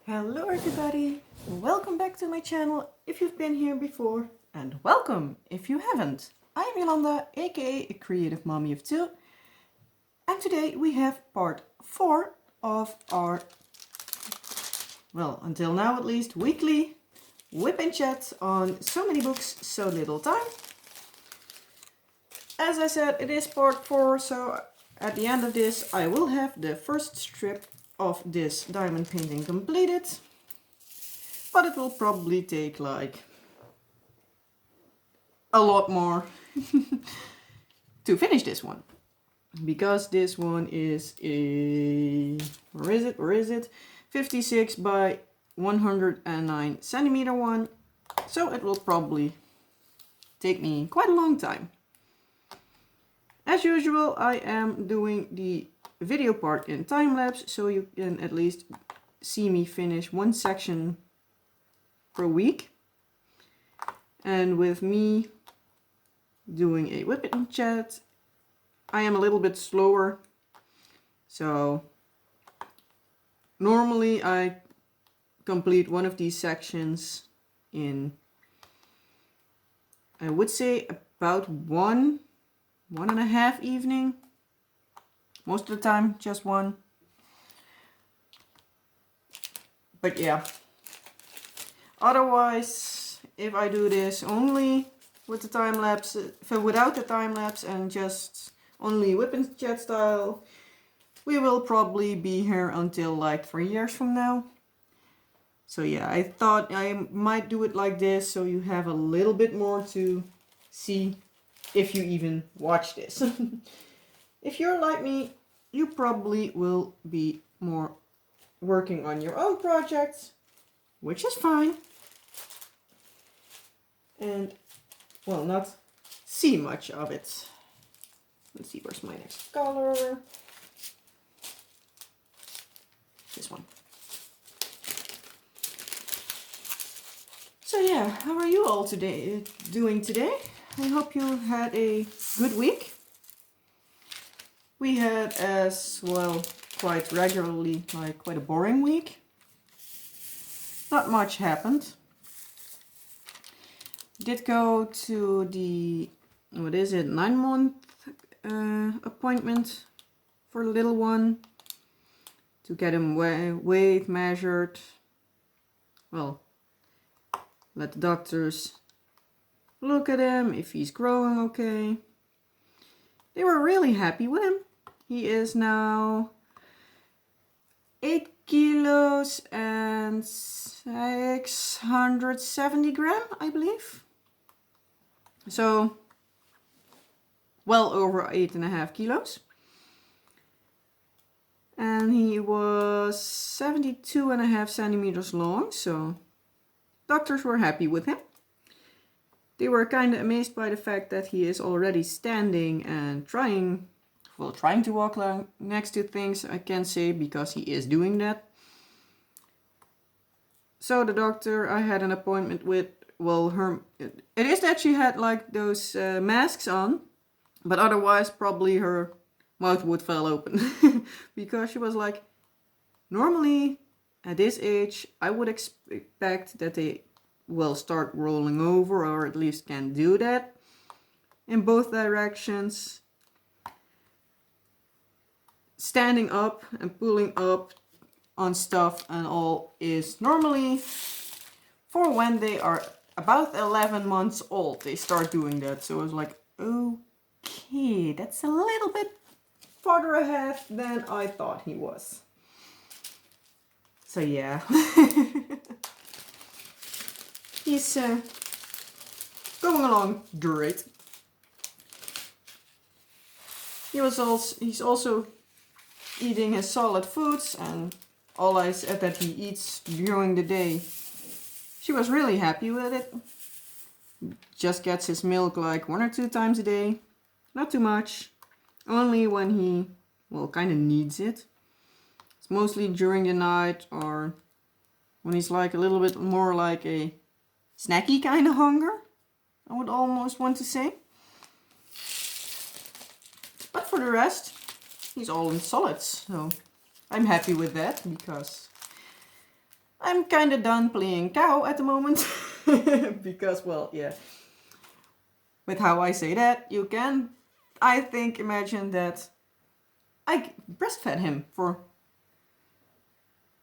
Hello everybody, welcome back to my channel if you've been here before, and welcome if you haven't. I'm Yolanda, aka a creative mommy of two, and today we have part 4 of our, well, until now at least, weekly whip and chat on so many books, so little time. As I said, it is part 4, so at the end of this I will have the first strip of this diamond painting completed. But it will probably take like a lot more to finish this one. Because this one is a, where is it? 56 by 109 centimeter one. So it will probably take me quite a long time. As usual, I am doing the video part in time lapse, so you can at least see me finish one section per week. And with me doing a whip and chat, I am a little bit slower. So normally I complete one of these sections in, I would say, about one and a half evening. Most of the time, just one. But yeah. Otherwise, if I do this only with the time lapse, without the time lapse and just only whip and chat style, we will probably be here until like 3 years from now. So yeah, I thought I might do it like this so you have a little bit more to see if you even watch this. If you're like me, you probably will be more working on your own projects, which is fine. And, well, not see much of it. Let's see, where's my next color? This one. So yeah, how are you all doing today? I hope you had a good week. We had as well quite regularly, like quite a boring week. Not much happened. Did go to the, 9-month appointment for the little one to get him weight measured. Well, let the doctors look at him if he's growing okay. They were really happy with him. He is now 8 kilos and 670 grams, I believe. So, well over 8.5 kilos. And he was 72.5 centimeters long, so doctors were happy with him. They were kind of amazed by the fact that he is already standing and trying to walk next to things, I can say, because he is doing that. So the doctor I had an appointment with, well, it is that she had like those masks on, but otherwise probably her mouth would fall open. Because she was like, normally at this age I would expect that they will start rolling over, or at least can do that in both directions. Standing up and pulling up on stuff and all is normally for when they are about 11 months old. They start doing that. So I was like, okay, that's a little bit farther ahead than I thought he was. So yeah. He's going along great. He's also eating his solid foods, and all I said that he eats during the day, she was really happy with it. Just gets his milk like 1 or 2 times a day. Not too much. Only when he, well, kind of needs it. It's mostly during the night or when he's like a little bit more like a snacky kind of hunger, I would almost want to say. But for the rest, he's all in solids, so I'm happy with that, because I'm kind of done playing cow at the moment. Because, well, yeah. With how I say that, you can, I think, imagine that I breastfed him for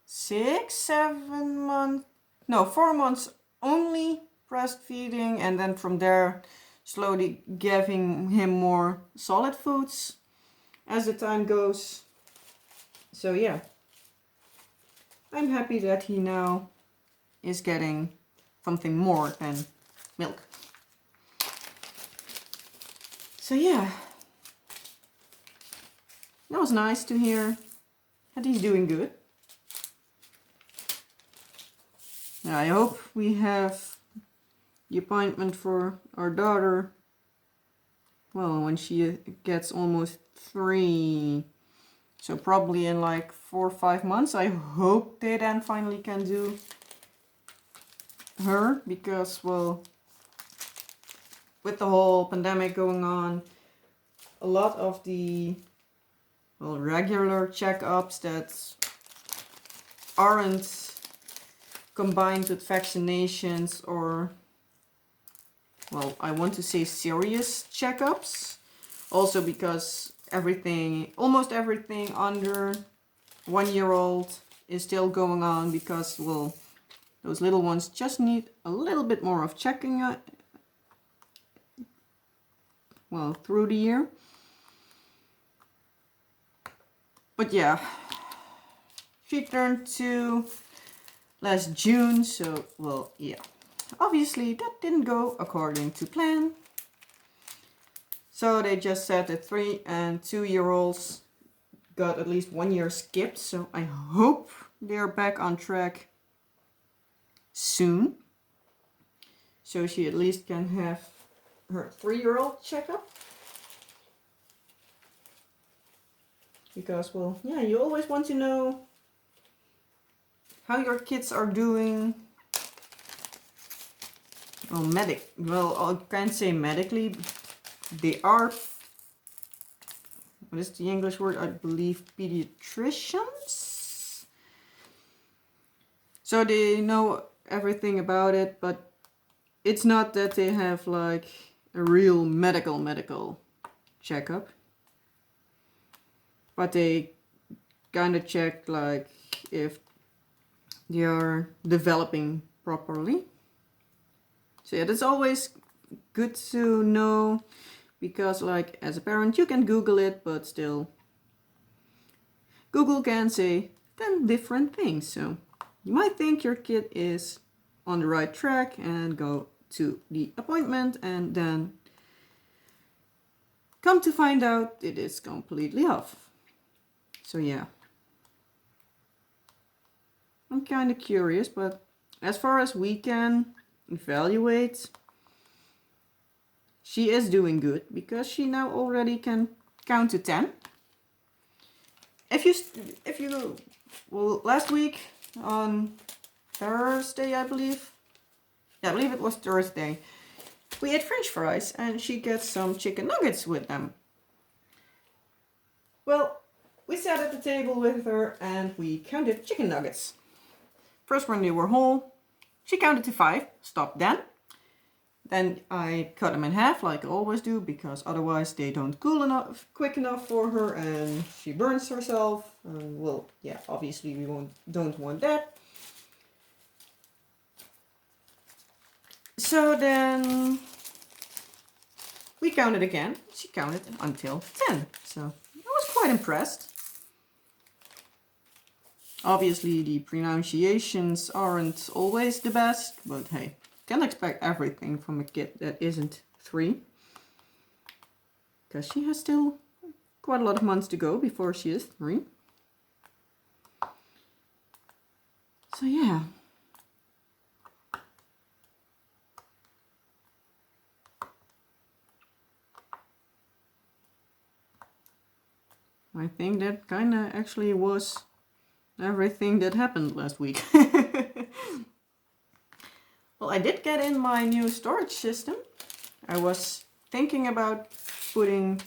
6, 7 months. No, 4 months only breastfeeding, and then from there slowly giving him more solid foods as the time goes. So yeah, I'm happy that he now is getting something more than milk. So yeah, that was nice to hear that he's doing good. I hope we have the appointment for our daughter, well, when she gets almost 3. So probably in like 4 or 5 months. I hope they then finally can do her, because, well, with the whole pandemic going on, a lot of the, well, regular checkups that aren't combined with vaccinations, or, well, I want to say serious checkups. Also because everything, almost everything under 1-year-old is still going on, because, well, those little ones just need a little bit more of checking, well, through the year. But yeah, she turned 2 last June, so, well, yeah. Obviously, that didn't go according to plan. So they just said that 3 and 2-year-olds got at least 1 year skipped. So I hope they're back on track soon. So she at least can have her 3-year-old checkup. Because, well, yeah, you always want to know how your kids are doing. Well, I can't say medically. They are, what is the English word? I believe pediatricians. So they know everything about it, but it's not that they have like a real medical checkup. But they kind of check like if they are developing properly. So yeah, that's always good to know, because like as a parent you can Google it, but still Google can say 10 different things. So you might think your kid is on the right track and go to the appointment, and then come to find out it is completely off. So yeah, I'm kind of curious, but as far as we can evaluate, she is doing good, because she now already can count to 10. If you, well, last week on Thursday, I believe. Yeah, I believe it was Thursday. We ate French fries, and she gets some chicken nuggets with them. Well, we sat at the table with her and we counted chicken nuggets. First, when they were whole, she counted to 5, stopped then. Then I cut them in half, like I always do, because otherwise they don't cool enough, quick enough for her, and she burns herself. Well, yeah, obviously we don't want that. So then we counted again. She counted until 10. So I was quite impressed. Obviously the pronunciations aren't always the best, but hey, can't expect everything from a kid that isn't 3. Because she has still quite a lot of months to go before she is 3. So yeah. I think that kind of actually was everything that happened last week. Well, I did get in my new storage system. I was thinking about putting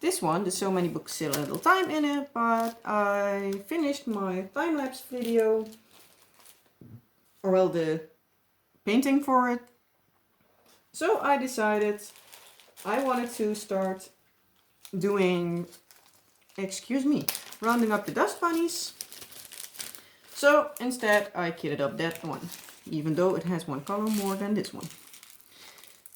this one, the So Many Books So Little Time, in it, but I finished my time-lapse video or well, the painting for it. So I decided I wanted to start doing, excuse me, rounding up the dust bunnies. So instead I kitted up that one, even though it has one color more than this one.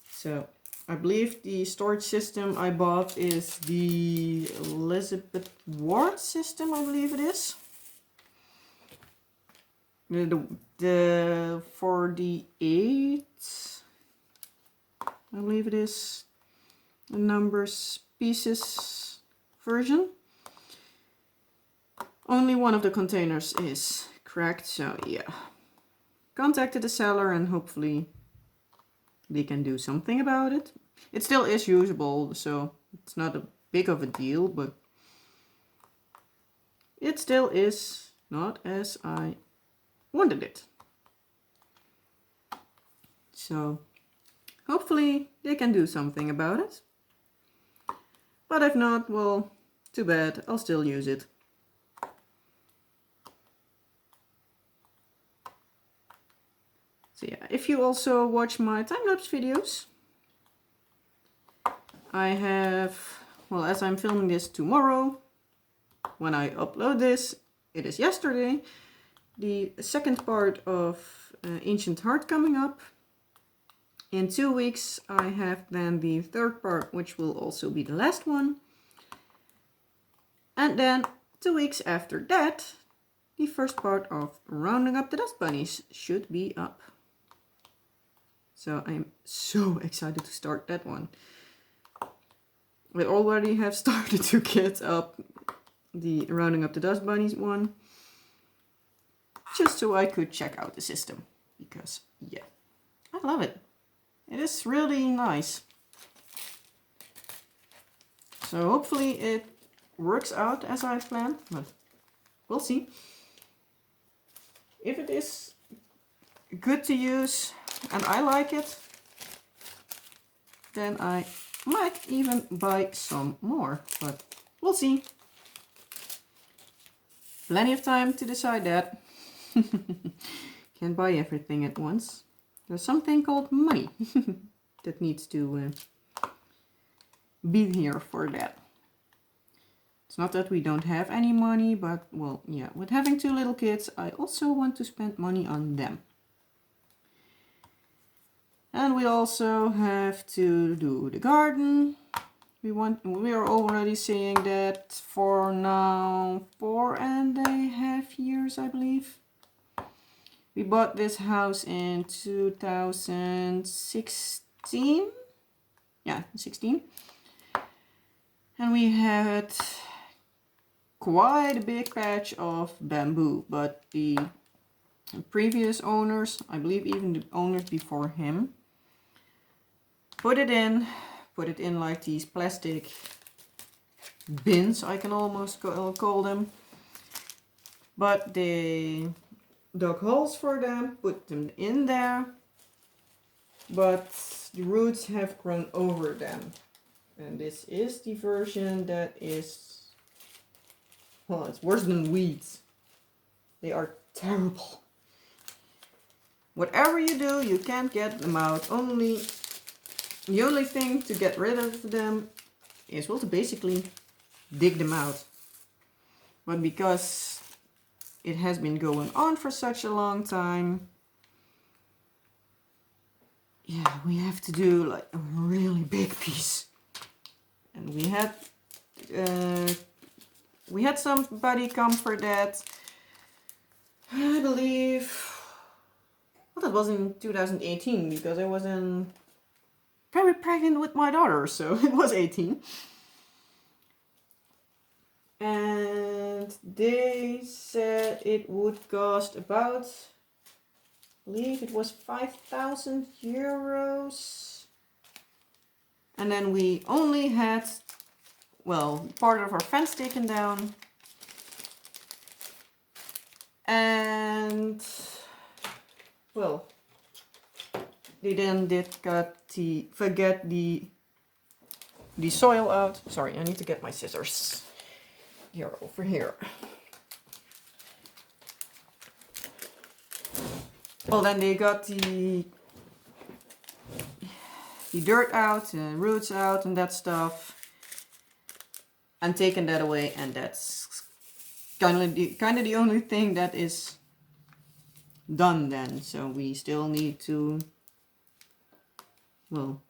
So I believe the storage system I bought is the Elizabeth Ward system, I believe it is. The 48, I believe it is the numbers pieces version. Only one of the containers is cracked, so yeah. Contacted the seller and hopefully they can do something about it. It still is usable, so it's not a big of a deal, but it still is not as I wanted it. So hopefully they can do something about it. But if not, well, too bad, I'll still use it. So yeah, if you also watch my time-lapse videos, I have, well, as I'm filming this tomorrow, when I upload this, it is yesterday, the second part of Ancient Heart coming up. In 2 weeks I have then the third part, which will also be the last one. And then 2 weeks after that, the first part of Rounding Up the Dust Bunnies should be up. So I'm so excited to start that one. I already have started to get up the Rounding Up the Dust Bunnies one, just so I could check out the system, because yeah, I love it. It is really nice. So hopefully it works out as I planned, but we'll see. If it is good to use and I like it, then I might even buy some more, but we'll see. Plenty of time to decide that. Can't buy everything at once. There's something called money that needs to be here for that. It's not that we don't have any money, but well, yeah, with having 2 little kids, I also want to spend money on them. And we also have to do the garden. We are already saying that for now 4.5 years, I believe. We bought this house in 2016. Yeah, 16. And we had quite a big patch of bamboo, but the previous owners, I believe even the owners before him, put it in like these plastic bins, I can almost call them. But they dug holes for them, put them in there, but the roots have grown over them. And this is the version that is, well, it's worse than weeds. They are terrible. Whatever you do, you can't get them out. The only thing to get rid of them is, well, to basically dig them out. But because it has been going on for such a long time, yeah, we have to do like a really big piece. And we had somebody come for that, I believe, well, that was in 2018, because I was very pregnant with my daughter, so it was 18. And they said it would cost about, I believe it was 5,000 euros. And then we only had, well, part of our fence taken down. And, well, they then forget the soil out. Sorry, I need to get my scissors. Here, over here. Well, then they got the dirt out, the roots out and that stuff, and taken that away, and that's kind of the only thing that is done then. So we still need to, well,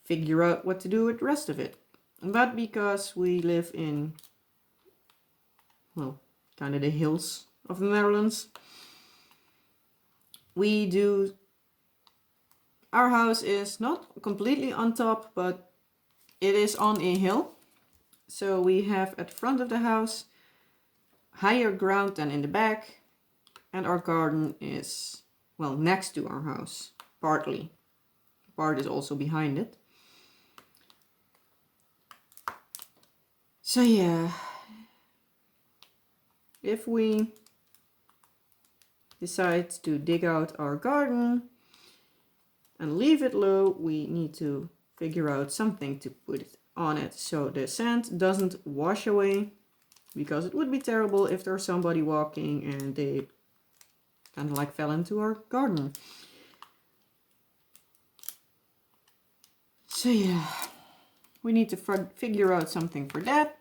figure out what to do with the rest of it. But because we live in, well, kind of the hills of the Netherlands, our house is not completely on top, but it is on a hill. So we have at the front of the house higher ground than in the back, and our garden is, well, next to our house, partly. Part is also behind it. So yeah, if we decide to dig out our garden and leave it low, we need to figure out something to put it on it so the sand doesn't wash away, because it would be terrible if there's somebody walking and they kind of like fell into our garden. So yeah, we need to figure out something for that.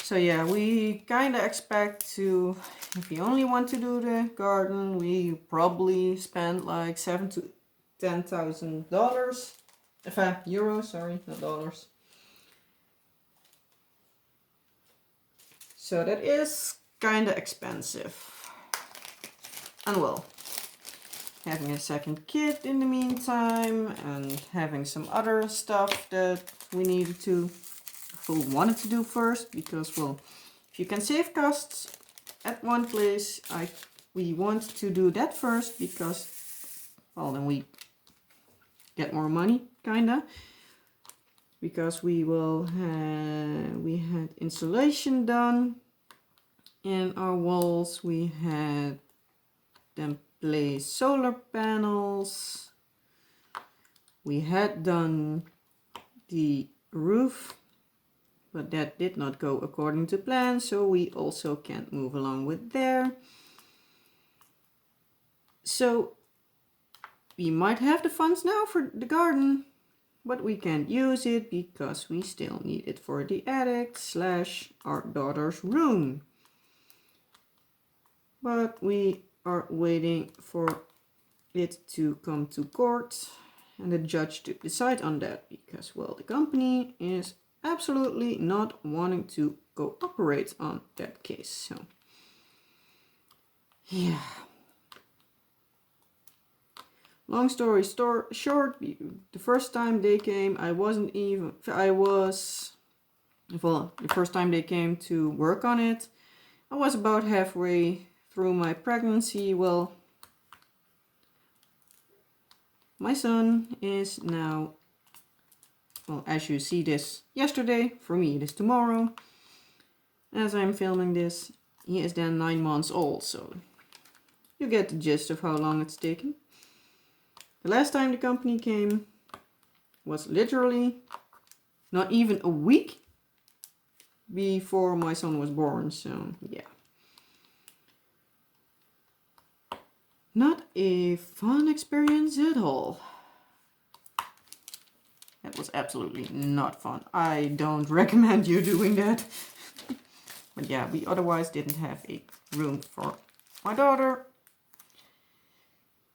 So yeah, we kind of expect to, if we only want to do the garden, we probably spend like $7,000 to $10,000. Euros, sorry, not dollars. So that is kind of expensive. And well, having a second kid in the meantime, and having some other stuff that we needed to, wanted to do first, because, well, if you can save costs at one place, we want to do that first, because, well, then we get more money, kinda. Because we had insulation done in our walls, we had them place solar panels, we had done the roof, but that did not go according to plan, so we also can't move along with there. So we might have the funds now for the garden, but we can't use it because we still need it for the attic / our daughter's room. But we are waiting for it to come to court and the judge to decide on that, because, well, the company is absolutely not wanting to cooperate on that case. So yeah, long story short, the first time they came, the first time they came to work on it, I was about halfway through my pregnancy. Well, my son is now, well, as you see this yesterday, for me it is tomorrow. As I'm filming this, he is then 9 months old, so you get the gist of how long it's taken. The last time the company came was literally not even a week before my son was born, so yeah. Not a fun experience at all. That was absolutely not fun. I don't recommend you doing that. But yeah, we otherwise didn't have a room for my daughter,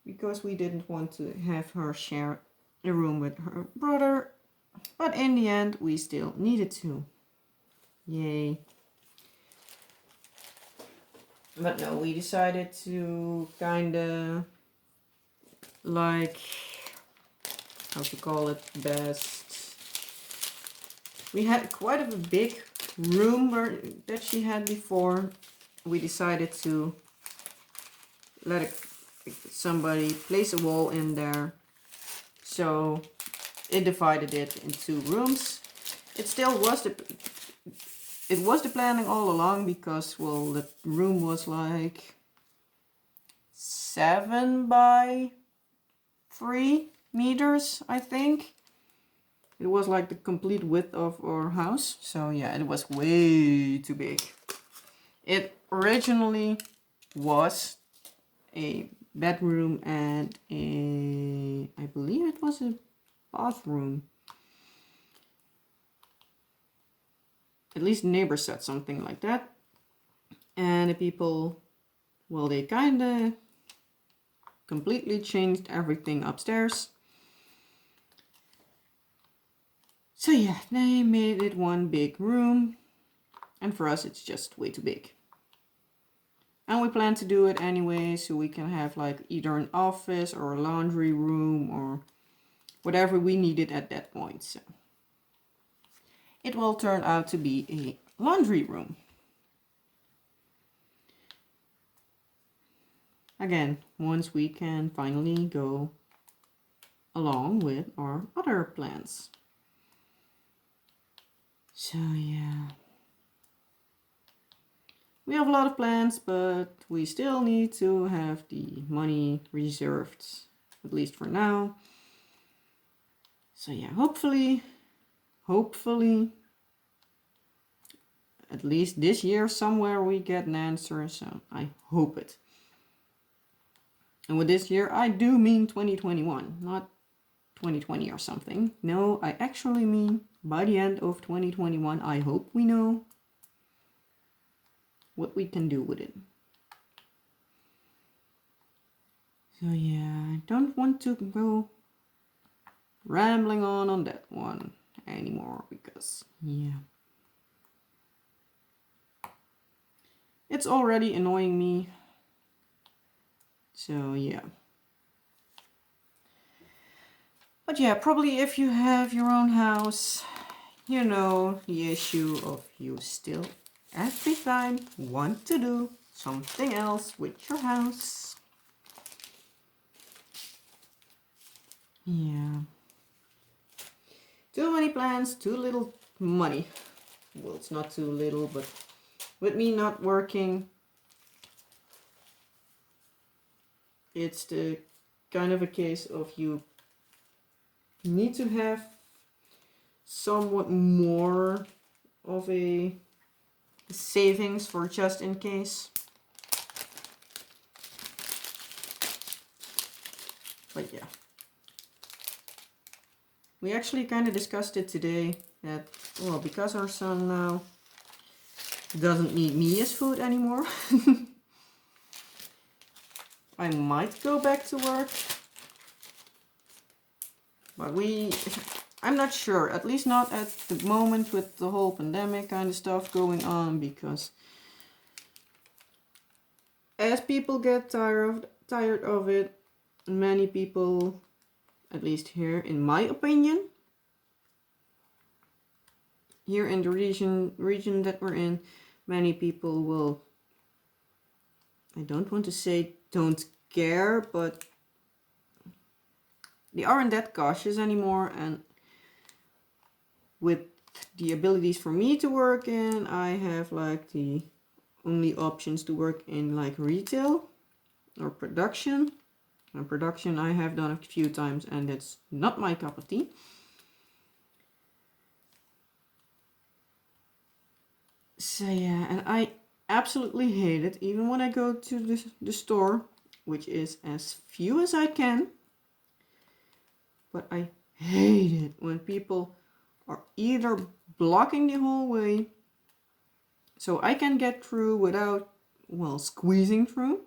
because we didn't want to have her share a room with her brother. But in the end, we still needed to. Yay. But no, we decided to kinda, like, how to call it best. We had quite a big room that she had before. We decided to let somebody place a wall in there. So it divided it in 2 rooms. It still was the planning all along, because, well, the room was like 7 by 3 meters, I think. It was like the complete width of our house. So yeah, it was way too big. It originally was a bedroom and I believe it was a bathroom. At least the neighbors said something like that. And the people, well, they kind of completely changed everything upstairs. So yeah, they made it one big room. And for us, it's just way too big. And we plan to do it anyway, so we can have like either an office or a laundry room or whatever we needed at that point. So it will turn out to be a laundry room. Again, once we can finally go along with our other plans. So yeah. We have a lot of plans, but we still need to have the money reserved, at least for now. So yeah, hopefully, at least this year somewhere we get an answer, so I hope it. And with this year, I do mean 2021, not 2020 or something. No, I actually mean by the end of 2021, I hope we know what we can do with it. So yeah, I don't want to go rambling on that one anymore because yeah, it's already annoying me. So yeah. But yeah, probably if you have your own house, you know the issue of you still every time want to do something else with your house. Yeah. Too many plans, too little money. Well, it's not too little, but with me not working, it's the kind of a case of you need to have somewhat more of a savings for just in case. But yeah. We actually kind of discussed it today that, well, because our son now doesn't need me as food anymore, I might go back to work. But I'm not sure, at least not at the moment with the whole pandemic kind of stuff going on, because as people get tired of it, many people, at least here in my opinion, here in the region that we're in, many people will, I don't want to say don't care, but they aren't that cautious anymore. And with the abilities for me to work in, I have like the only options to work in like retail or production. And production I have done a few times and it's not my cup of tea. So yeah, and I absolutely hate it, even when I go to the store, which is as few as I can. But I hate it when people are either blocking the whole way so I can get through without, well, squeezing through.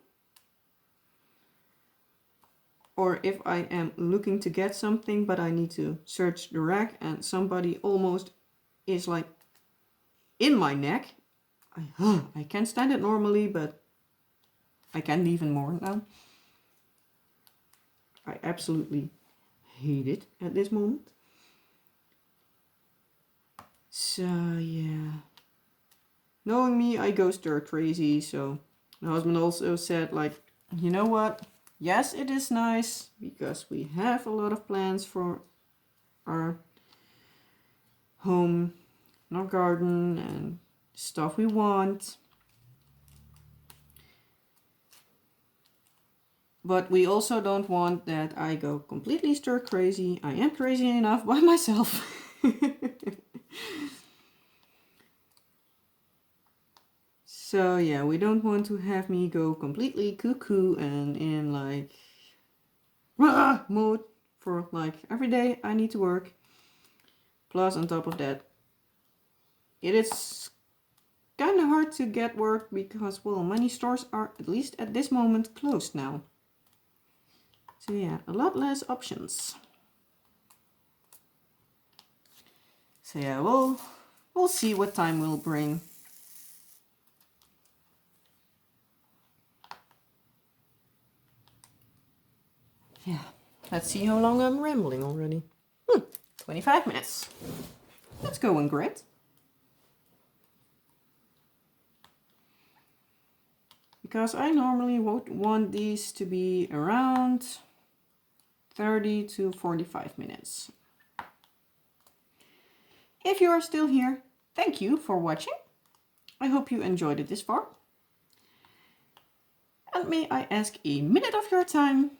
Or if I am looking to get something but I need to search the rack and somebody almost is like in my neck. I can't stand it normally, but I can't even more now. I absolutely hate it at this moment. So yeah, knowing me, I go stir crazy. So my husband also said, like, you know what, yes, it is nice because we have a lot of plans for our home, our garden and stuff we want, but we also don't want that I go completely stir crazy. I am crazy enough by myself. So yeah, we don't want to have me go completely cuckoo and in like mode for like every day I need to work. Plus on top of that, it is kind of hard to get work because, well, many stores are, at least at this moment, closed now. So yeah, a lot less options. So yeah, we'll see what time will bring. Yeah, let's see how long I'm rambling already. 25 minutes. Let's go in grid. Because I normally would want these to be around 30 to 45 minutes. If you are still here, thank you for watching. I hope you enjoyed it this far. And may I ask a minute of your time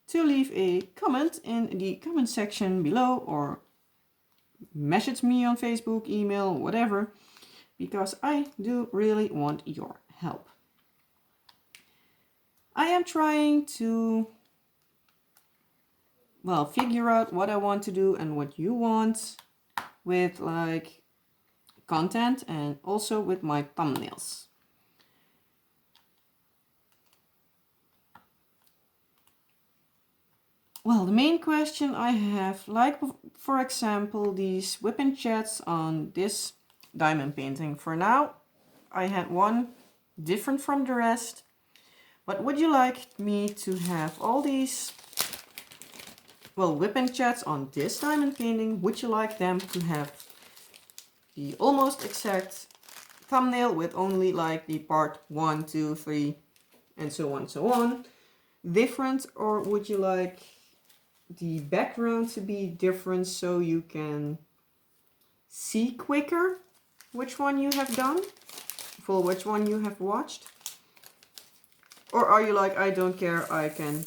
to leave a comment in the comment section below or message me on Facebook, email, whatever, because I do really want your help. I am trying to, well, figure out what I want to do and what you want with like content and also with my thumbnails. Well, the main question I have, like for example, these WIP and chats on this diamond painting. For now, I had one different from the rest. But would you like me to have all these, well, WIP and chats on this diamond painting? Would you like them to have the almost exact thumbnail with only like the part 1, 2, 3, and so on, different? Or would you like the background to be different so you can see quicker which one you have done, for which one you have watched? Or are you like, I don't care, I can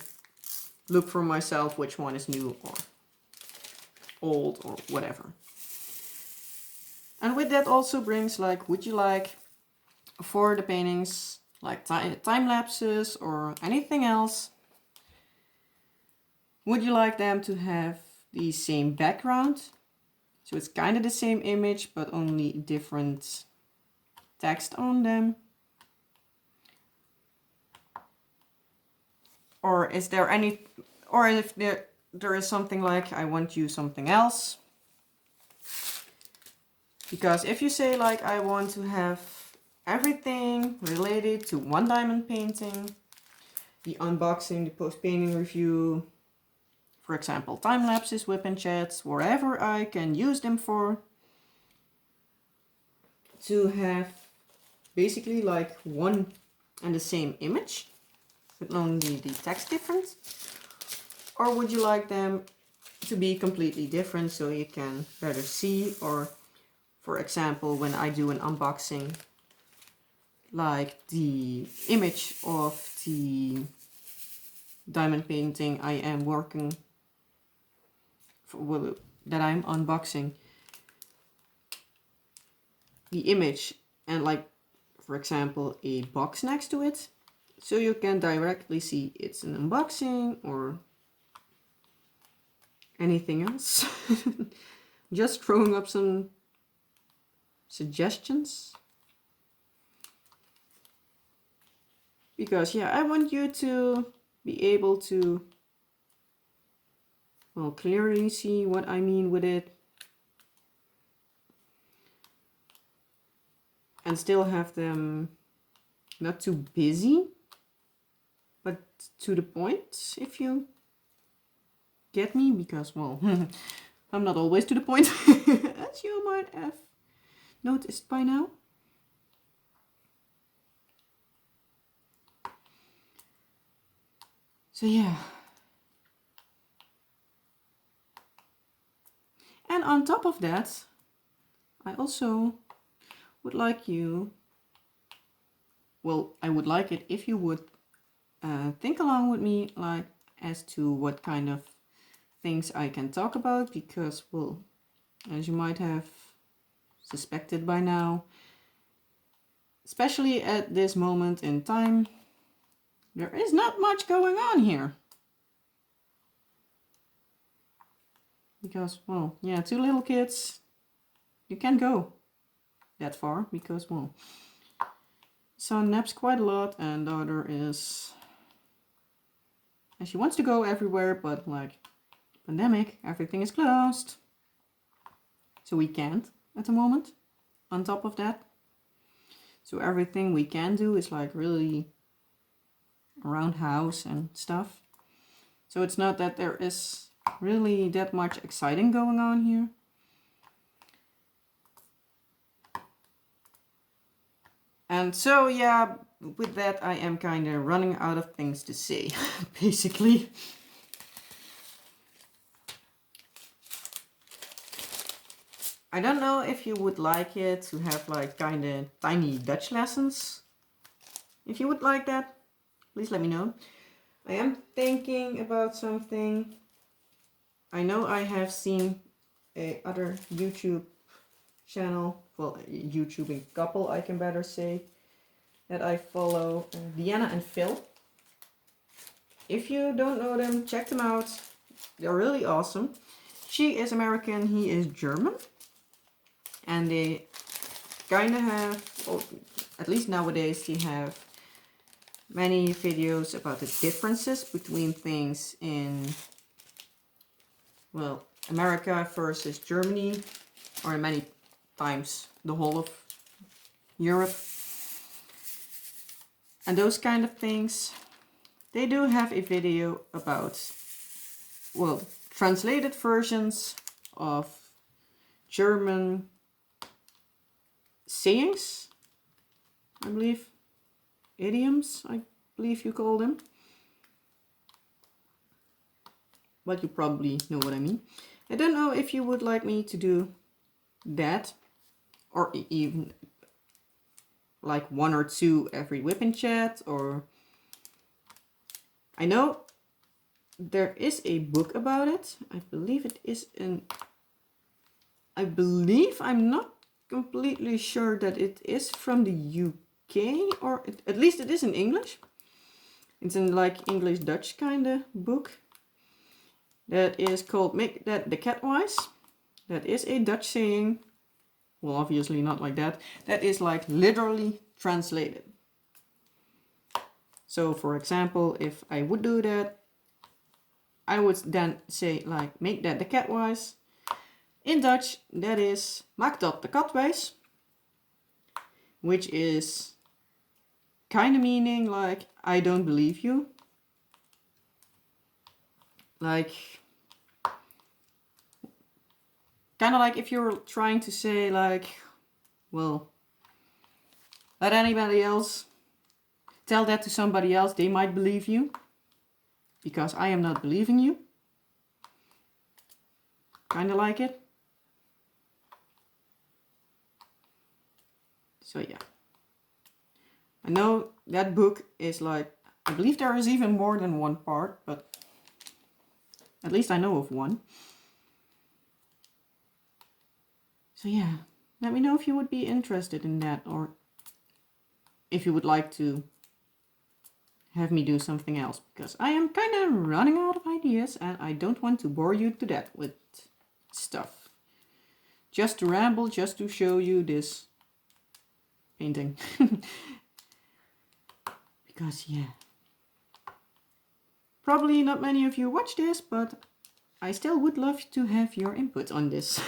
look for myself which one is new or old or whatever. And with that also brings like, would you like for the paintings like time lapses or anything else? Would you like them to have the same background? So it's kind of the same image, but only different text on them. Or is there any, or if there is something like, I want you something else. Because if you say like, I want to have everything related to one diamond painting, the unboxing, the post-painting review, for example, time lapses, WIP and chats, wherever I can use them for, to have basically like one and the same image, but only the text different? Or would you like them to be completely different so you can better see? Or for example, when I do an unboxing, like the image of the diamond painting I am working for, well, that I'm unboxing, the image and like, for example, a box next to it, so you can directly see it's an unboxing or anything else. Just throwing up some suggestions. Because yeah, I want you to be able to, well, clearly see what I mean with it. And still have them not too busy, but to the point, if you get me. Because, well, I'm not always to the point, as you might have noticed by now. So yeah. And on top of that, I also would like you, well, I would like it if you would think along with me, like, as to what kind of things I can talk about, because, well, as you might have suspected by now, especially at this moment in time, there is not much going on here. Because, well, yeah, 2 little kids, you can't go that far because, well, son naps quite a lot and daughter is, and she wants to go everywhere, but like pandemic, everything is closed. So we can't at the moment, on top of that. So everything we can do is like really around house and stuff. So it's not that there is really that much exciting going on here. And so yeah, with that I am kind of running out of things to say, basically. I don't know if you would like it to have like kind of tiny Dutch lessons. If you would like that, please let me know. I am thinking about something. I know I have seen a other YouTube channel, well, a YouTubing couple I can better say, that I follow, Deanna and Phil. If you don't know them, check them out. They're really awesome. She is American, he is German. And they kind of have, or at least nowadays, they have many videos about the differences between things in, well, America versus Germany, or many times the whole of Europe. And those kind of things. They do have a video about, well, translated versions of German sayings, I believe, idioms, I believe you call them. But you probably know what I mean. I don't know if you would like me to do that, or even like 1 or 2 every WIP in chat, or I know there is a book about it. I believe it is I'm not completely sure that it is from the UK, or at least it is in English. It's in like English-Dutch kind of book. That is called Make That the Cat Wise. That is a Dutch saying. Well, obviously not like that. That is like literally translated. So for example, if I would do that, I would then say like, make that the cat wise. In Dutch, that is, maak dat de kat wijs. Which is kind of meaning like, I don't believe you. Like, kind of like if you're trying to say like, well, let anybody else tell that to somebody else, they might believe you. Because I am not believing you. Kind of like it. So yeah. I know that book is like, I believe there is even more than 1 part, but at least I know of 1. So yeah, let me know if you would be interested in that, or if you would like to have me do something else, because I am kind of running out of ideas and I don't want to bore you to death with stuff. Just to ramble, just to show you this painting. Because yeah, probably not many of you watch this, but I still would love to have your input on this.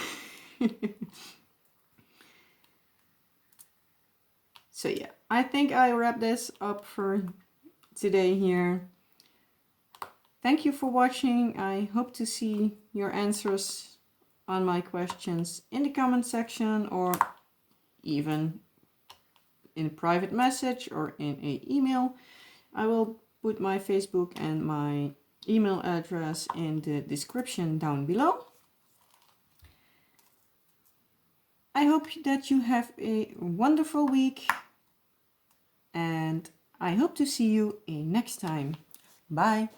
So yeah, I think I wrap this up for today here. Thank you for watching. I hope to see your answers on my questions in the comment section, or even in a private message or in an email. I will put my Facebook and my email address in the description down below. I hope that you have a wonderful week, and I hope to see you next time. Bye.